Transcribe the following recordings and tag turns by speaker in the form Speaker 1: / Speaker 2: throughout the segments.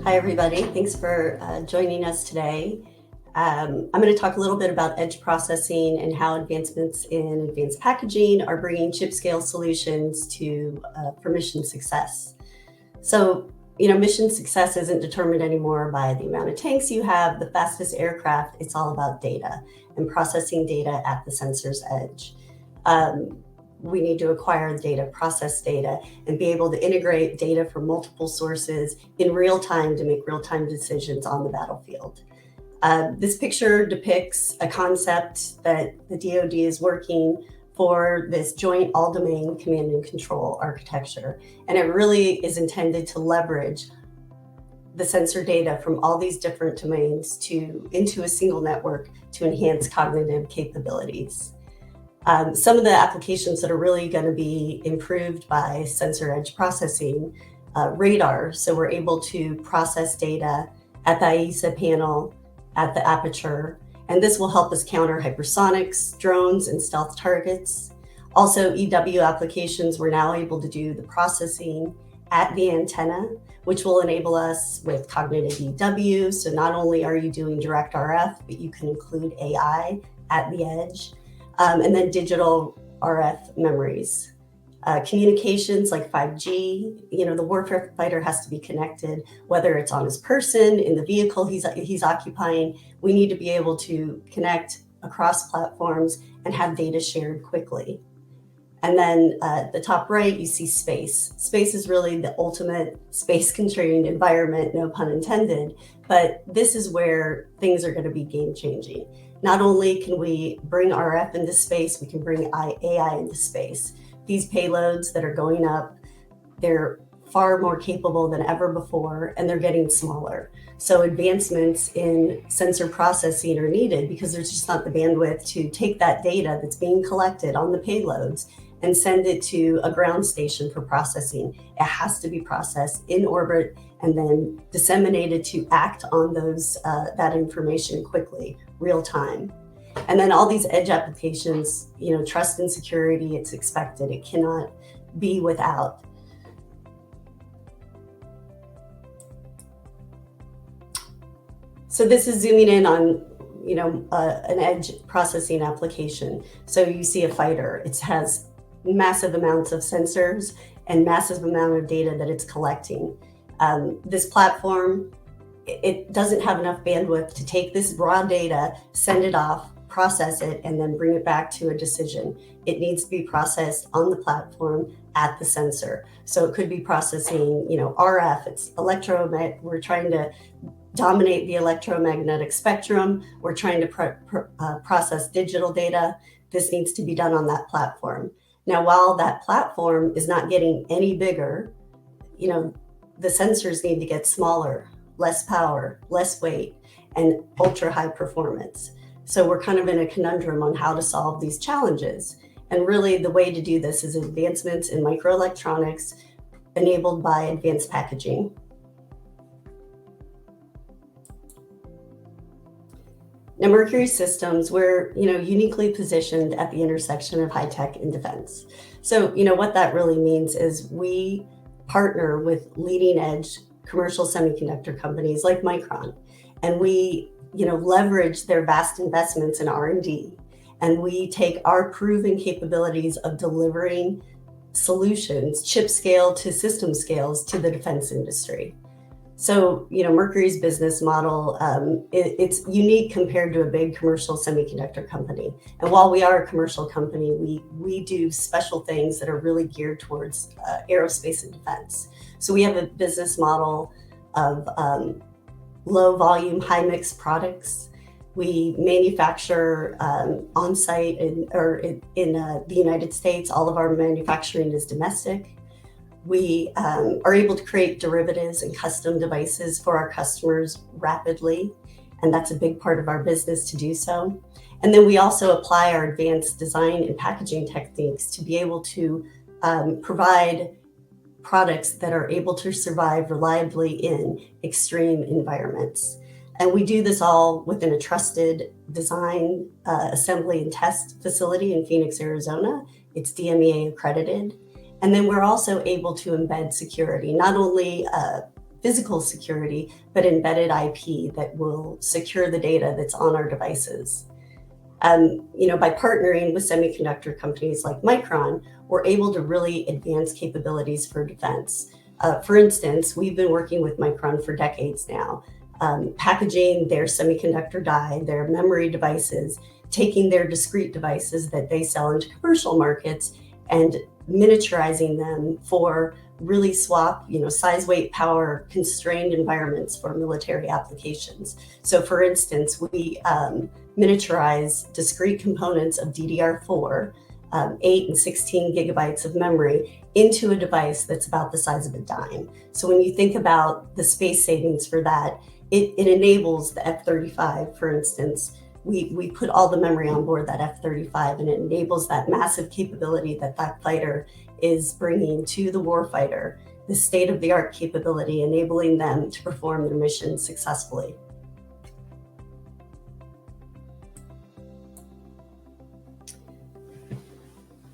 Speaker 1: Hi, everybody. Thanks for joining us today. I'm going to talk a little bit about edge processing and how advancements in advanced packaging are bringing chip scale solutions for mission success. So, mission success isn't determined anymore by the amount of tanks you have, the fastest aircraft. It's all about data and processing data at the sensor's edge. We need to acquire data, process data, and be able to integrate data from multiple sources in real time to make real-time decisions on the battlefield. This picture depicts a concept that the DoD is working for, this joint all-domain command and control architecture. And it really is intended to leverage the sensor data from all these different domains into a single network to enhance cognitive capabilities. Some of the applications that are really going to be improved by sensor edge processing, radar. So we're able to process data at the IESA panel, at the aperture, and this will help us counter hypersonics, drones, and stealth targets. Also, EW applications, we're now able to do the processing at the antenna, which will enable us with cognitive EW. So not only are you doing direct RF, but you can include AI at the edge. And then digital RF memories. Communications like 5G, the warfare fighter has to be connected, whether it's on his person, in the vehicle he's occupying. We need to be able to connect across platforms and have data shared quickly. And then at the top right, you see space. Space is really the ultimate space-constrained environment, no pun intended, but this is where things are going to be game-changing. Not only can we bring RF into space, we can bring AI into space. These payloads that are going up, they're far more capable than ever before, and they're getting smaller. So advancements in sensor processing are needed because there's just not the bandwidth to take that data that's being collected on the payloads and send it to a ground station for processing. It has to be processed in orbit and then disseminated to act on that information quickly, real time. And then all these edge applications, trust and security, it's expected. It cannot be without. So this is zooming in on, an edge processing application. So you see a fighter. It has massive amounts of sensors and massive amount of data that it's collecting. This platform, it doesn't have enough bandwidth to take this raw data, send it off, process it, and then bring it back to a decision. It needs to be processed on the platform at the sensor. So it could be processing, RF, it's electromagnetic. We're trying to dominate the electromagnetic spectrum. We're trying to process digital data. This needs to be done on that platform. Now, while that platform is not getting any bigger, the sensors need to get smaller, less power, less weight, and ultra high performance. So we're kind of in a conundrum on how to solve these challenges. And really the way to do this is advancements in microelectronics enabled by advanced packaging. Now, Mercury Systems, we're uniquely positioned at the intersection of high tech and defense. So what that really means is we partner with leading edge commercial semiconductor companies like Micron, and we leverage their vast investments in R&D, and we take our proven capabilities of delivering solutions, chip scale to system scales, to the defense industry. So, Mercury's business model, it's unique compared to a big commercial semiconductor company. And while we are a commercial company, we do special things that are really geared towards aerospace and defense. So we have a business model of low volume, high mix products. We manufacture on site in the United States. All of our manufacturing is domestic. We are able to create derivatives and custom devices for our customers rapidly, and that's a big part of our business to do so. And then we also apply our advanced design and packaging techniques to be able to provide products that are able to survive reliably in extreme environments. And we do this all within a trusted design, assembly, and test facility in Phoenix, Arizona. It's DMEA accredited. And then we're also able to embed security, not only physical security, but embedded IP that will secure the data that's on our devices. By partnering with semiconductor companies like Micron, we're able to really advance capabilities for defense. For instance, we've been working with Micron for decades now, packaging their semiconductor die, their memory devices, taking their discrete devices that they sell into commercial markets and miniaturizing them for really size, weight, power constrained environments for military applications. So for instance, we miniaturize discrete components of DDR4, 8 and 16 gigabytes of memory into a device that's about the size of a dime. So when you think about the space savings for that, it enables the F-35, for instance. We put all the memory on board that F-35, and it enables that massive capability that that fighter is bringing to the warfighter, the state-of-the-art capability, enabling them to perform their mission successfully.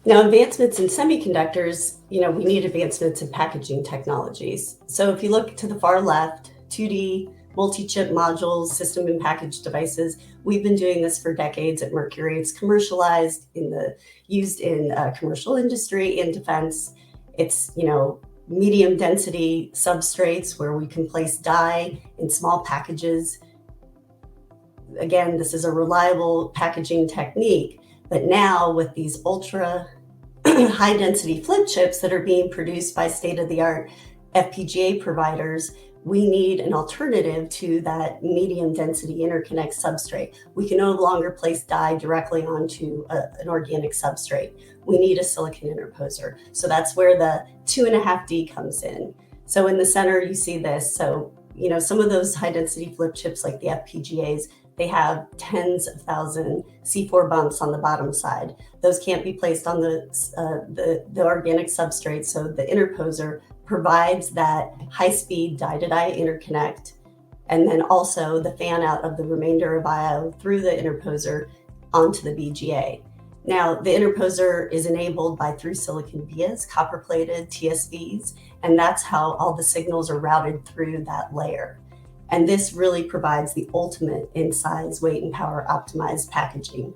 Speaker 1: Now, advancements in semiconductors, we need advancements in packaging technologies. So if you look to the far left, 2D multi-chip modules, system and package devices, we've been doing this for decades at Mercury. It's commercialized used in commercial industry, in defense. It's, medium density substrates where we can place die in small packages. Again, this is a reliable packaging technique, but now with these ultra high density flip chips that are being produced by state-of-the-art FPGA providers, we need an alternative to that medium density interconnect substrate. We can no longer place die directly onto an organic substrate. We need a silicon interposer. So that's where the 2.5D comes in. So in the center, you see this. So, some of those high density flip chips like the FPGAs, they have tens of thousand C4 bumps on the bottom side. Those can't be placed on the organic substrate. So the interposer provides that high-speed die-to-die interconnect, and then also the fan out of the remainder of I/O through the interposer onto the BGA. Now, the interposer is enabled by through-silicon vias, copper-plated TSVs, and that's how all the signals are routed through that layer. And this really provides the ultimate in size, weight, and power optimized packaging.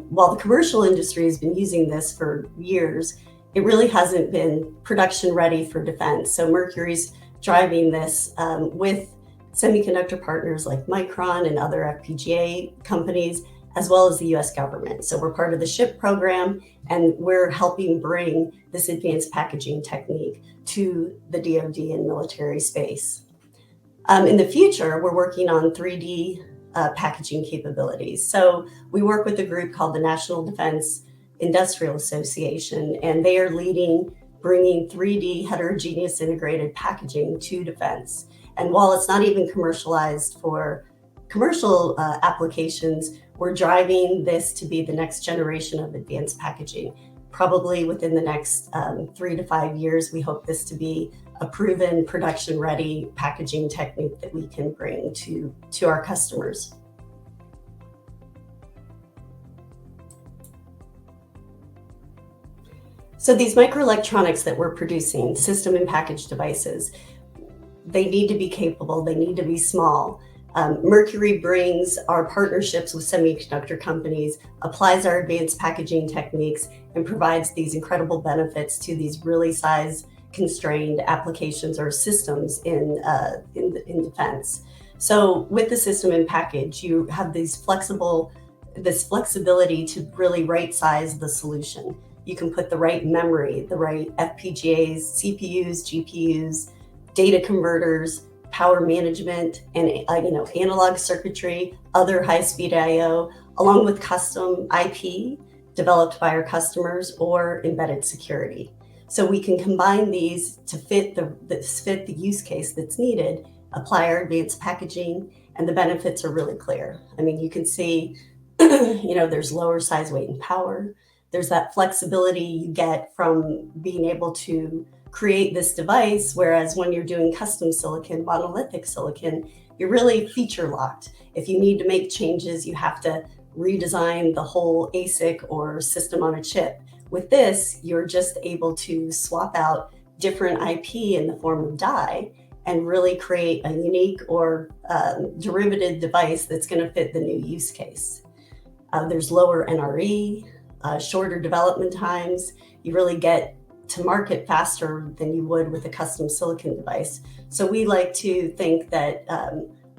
Speaker 1: While the commercial industry has been using this for years, it really hasn't been production ready for defense. So Mercury's driving this with semiconductor partners like Micron and other FPGA companies, as well as the US government. So we're part of the SHIP program, and we're helping bring this advanced packaging technique to the DoD and military space. In the future, we're working on 3D packaging capabilities. So we work with a group called the National Defense Industrial Association, and they are leading bringing 3D heterogeneous integrated packaging to defense. And while it's not even commercialized for commercial applications, we're driving this to be the next generation of advanced packaging. Probably within the next 3 to 5 years, we hope this to be a proven production-ready packaging technique that we can bring to our customers. So these microelectronics that we're producing, system and package devices, they need to be capable, they need to be small. Mercury brings our partnerships with semiconductor companies, applies our advanced packaging techniques, and provides these incredible benefits to these really size-constrained applications or systems in defense. So with the system and package, you have this flexibility to really right-size the solution. You can put the right memory, the right FPGAs, CPUs, GPUs, data converters, power management, and analog circuitry, other high-speed I/O, along with custom IP developed by our customers or embedded security. So we can combine these to fit the use case that's needed, apply our advanced packaging, and the benefits are really clear. I mean, you can see, there's lower size, weight, and power. There's that flexibility you get from being able to create this device, whereas when you're doing custom silicon, monolithic silicon, you're really feature locked. If you need to make changes, you have to redesign the whole ASIC or system on a chip. With this, you're just able to swap out different IP in the form of die and really create a unique or derivative device that's going to fit the new use case. There's lower NRE, shorter development times. You really get to market faster than you would with a custom silicon device. So we like to think that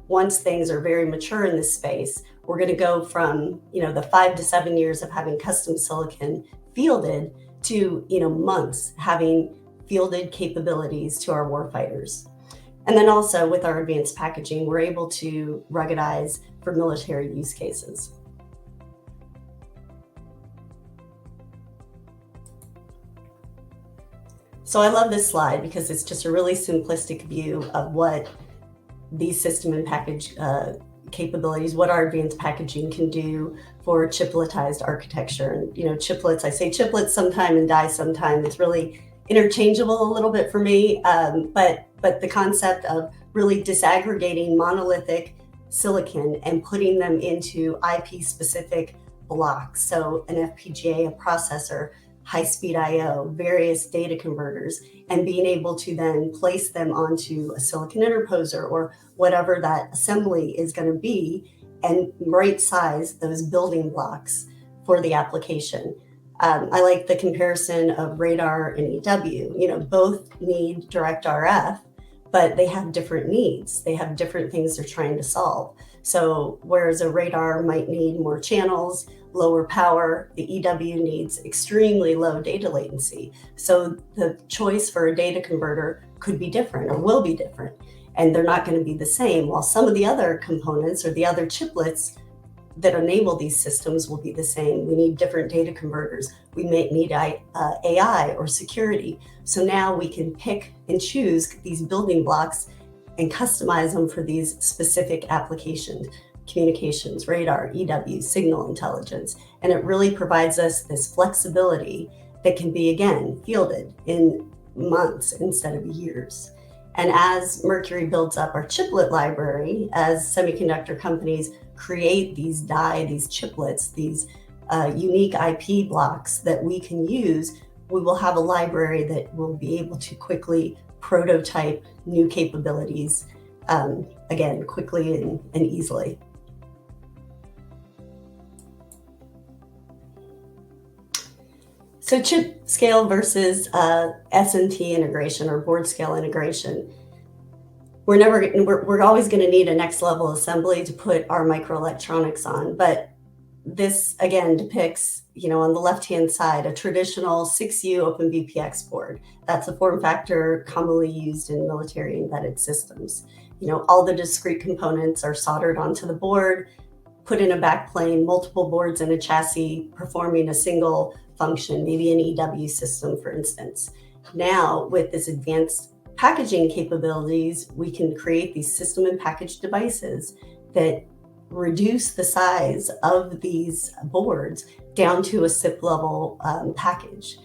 Speaker 1: once things are very mature in this space, we're going to go from the 5 to 7 years of having custom silicon fielded to months having fielded capabilities to our warfighters. And then also with our advanced packaging, we're able to ruggedize for military use cases. So I love this slide because it's just a really simplistic view of what these system and package capabilities, what our advanced packaging can do for chipletized architecture. And chiplets, I say chiplets sometime and die sometime. It's really interchangeable a little bit for me, but the concept of really disaggregating monolithic silicon and putting them into IP-specific blocks. So an FPGA, a processor, high-speed I/O, various data converters, and being able to then place them onto a silicon interposer or whatever that assembly is going to be, and right size those building blocks for the application. I like the comparison of radar and EW. Both need direct RF, but they have different needs. They have different things they're trying to solve. So whereas a radar might need more channels, lower power, the EW needs extremely low data latency. So the choice for a data converter could be different or will be different, and they're not going to be the same. While some of the other components or the other chiplets that enable these systems will be the same. We need different data converters. We may need AI or security. So now we can pick and choose these building blocks and customize them for these specific applications, communications, radar, EW, signal intelligence. And it really provides us this flexibility that can be, again, fielded in months instead of years. And as Mercury builds up our chiplet library, as semiconductor companies create these die, these chiplets, these unique IP blocks that we can use, we will have a library that will be able to quickly prototype new capabilities, again, quickly and easily. So chip scale versus SMT integration or board scale integration. We're always going to need a next level assembly to put our microelectronics on, but this again depicts, on the left-hand side, a traditional 6U OpenVPX board. That's a form factor commonly used in military embedded systems. All the discrete components are soldered onto the board, put in a backplane, multiple boards in a chassis performing a single function, maybe an EW system, for instance. Now, with this advanced packaging capabilities, we can create these system and package devices that reduce the size of these boards down to a SIP level package.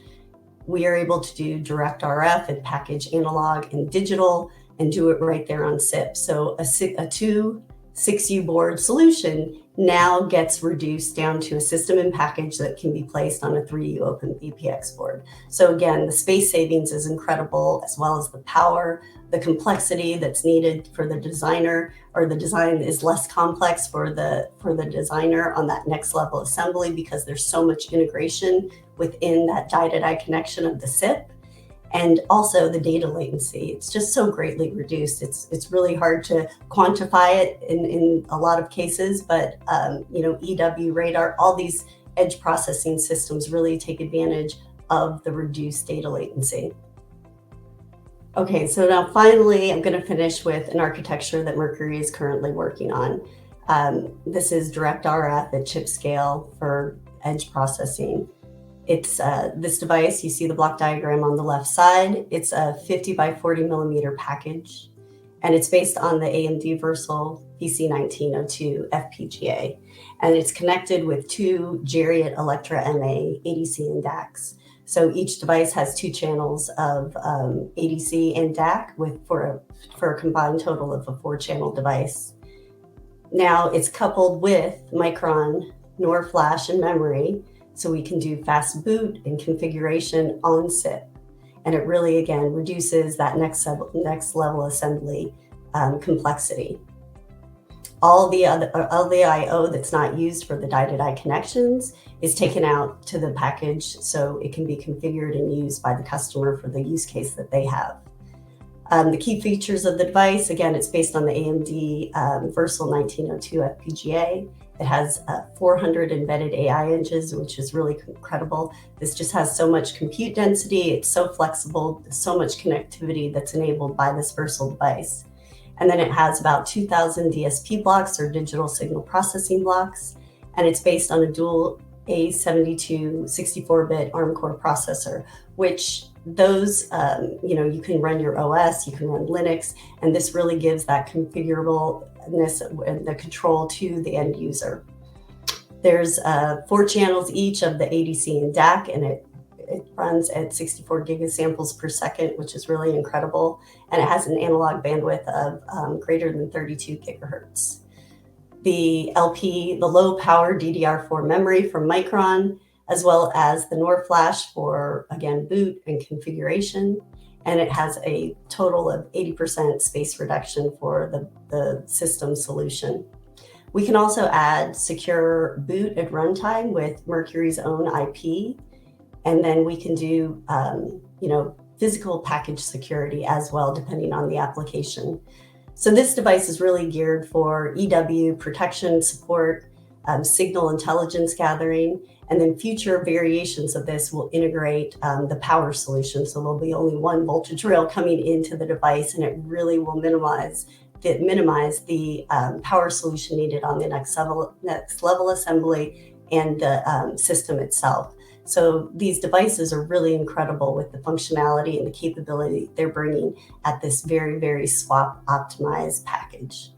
Speaker 1: We are able to do direct RF and package analog and digital and do it right there on SIP. So a 6U board solution now gets reduced down to a system and package that can be placed on a 3U OpenVPX board. So again, the space savings is incredible, as well as the power, the complexity that's needed for the designer, or the design is less complex for the designer on that next level assembly because there's so much integration within that die-to-die connection of the SIP. And also the data latency, it's just so greatly reduced. It's really hard to quantify it in a lot of cases, but EW, radar, all these edge processing systems really take advantage of the reduced data latency. Okay, so now finally, I'm going to finish with an architecture that Mercury is currently working on. This is direct RF at chip scale for edge processing. It's this device, you see the block diagram on the left side. It's a 50 by 40 millimeter package, and it's based on the AMD Versal PC1902 FPGA. And it's connected with two Jariat Electra MA ADC and DACs. So each device has two channels of ADC and DAC for a combined total of a 4-channel device. Now it's coupled with Micron NOR flash and memory, so we can do fast boot and configuration on SIP. And it really, again, reduces that next level assembly complexity. All the I/O that's not used for the die-to-die connections is taken out to the package so it can be configured and used by the customer for the use case that they have. The key features of the device, again, it's based on the AMD Versal 1902 FPGA. It has 400 embedded AI engines, which is really incredible. This just has so much compute density. It's so flexible, so much connectivity that's enabled by this Versal device. And then it has about 2,000 DSP blocks, or digital signal processing blocks. And it's based on a dual A72 64-bit ARM core processor, which those, you can run your OS, you can run Linux, and this really gives that configurableness and the control to the end user. There's 4 channels each of the ADC and DAC, and it runs at 64 gigasamples per second, which is really incredible. And it has an analog bandwidth of greater than 32 gigahertz. The LP, the low power DDR4 memory from Micron, as well as the NOR flash for, again, boot and configuration. And it has a total of 80% space reduction for the system solution. We can also add secure boot at runtime with Mercury's own IP. And then we can do, physical package security as well, depending on the application. So this device is really geared for EW protection support, signal intelligence gathering, and then future variations of this will integrate the power solution. So there'll be only one voltage rail coming into the device, and it really will minimize the power solution needed on the next level assembly and the system itself. So these devices are really incredible with the functionality and the capability they're bringing at this very, very swap optimized package.